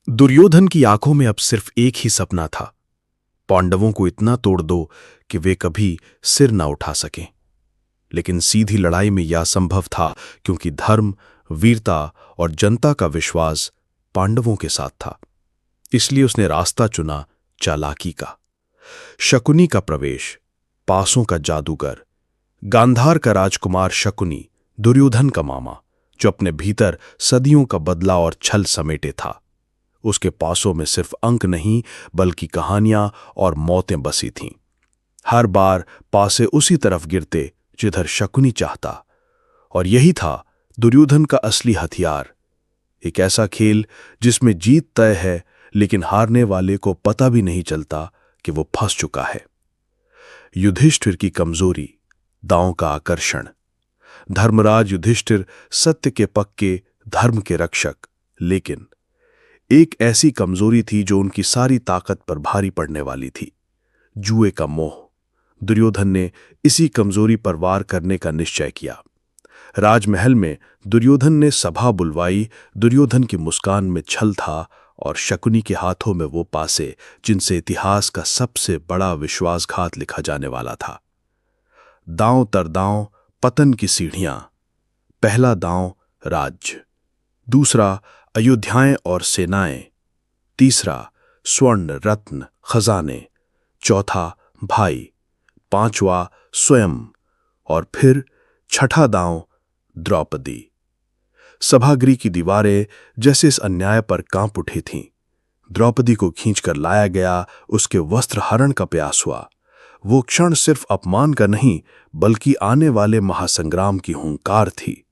दुर्योधन की आंखों में अब सिर्फ एक ही सपना था, पांडवों को इतना तोड़ दो कि वे कभी सिर न उठा सकें। लेकिन सीधी लड़ाई में यह संभव था, क्योंकि धर्म, वीरता और जनता का विश्वास पांडवों के साथ था। इसलिए उसने रास्ता चुना चालाकी का। शकुनी का प्रवेश, पासों का जादूगर, गांधार का राजकुमार शकुनी, दुर्योधन का मामा, जो अपने भीतर सदियों का बदला और छल समेटे था। उसके पासों में सिर्फ अंक नहीं, बल्कि कहानियां और मौतें बसी थीं। हर बार पासे उसी तरफ गिरते जिधर शकुनी चाहता, और यही था दुर्योधन का असली हथियार। एक ऐसा खेल जिसमें जीत तय है, लेकिन हारने वाले को पता भी नहीं चलता कि वो फंस चुका है। युधिष्ठिर की कमजोरी, दांव का आकर्षण। धर्मराज युधिष्ठिर सत्य के पक्के, धर्म के रक्षक, लेकिन एक ऐसी कमजोरी थी जो उनकी सारी ताकत पर भारी पड़ने वाली थी, जुए का मोह। दुर्योधन ने इसी कमजोरी पर वार करने का निश्चय किया। राजमहल में दुर्योधन ने सभा बुलवाई। दुर्योधन की मुस्कान में छल था, और शकुनी के हाथों में वो पासे जिनसे इतिहास का सबसे बड़ा विश्वासघात लिखा जाने वाला था। दांव तर दांव, पतन की सीढ़ियां। पहला दांव राज्य, दूसरा अयोध्याएं और सेनाएं, तीसरा स्वर्ण रत्न खजाने, चौथा भाई, पांचवा स्वयं, और फिर छठा दांव द्रौपदी। सभागृह की दीवारें जैसे इस अन्याय पर कांप उठी थीं। द्रौपदी को खींचकर लाया गया, उसके वस्त्र हरण का प्रयास हुआ। वो क्षण सिर्फ अपमान का नहीं, बल्कि आने वाले महासंग्राम की हुंकार थी।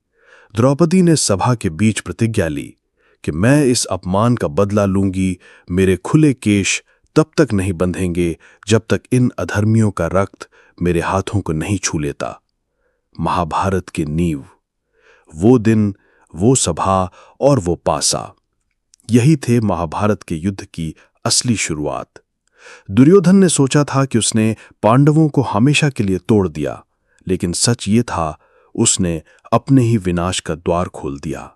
द्रौपदी ने सभा के बीच प्रतिज्ञा ली कि मैं इस अपमान का बदला लूंगी। मेरे खुले केश तब तक नहीं बंधेंगे जब तक इन अधर्मियों का रक्त मेरे हाथों को नहीं छू लेता। महाभारत की नींव, वो दिन, वो सभा और वो पासा, यही थे महाभारत के युद्ध की असली शुरुआत। दुर्योधन ने सोचा था कि उसने पांडवों को हमेशा के लिए तोड़ दिया, लेकिन सच ये था, उसने अपने ही विनाश का द्वार खोल दिया।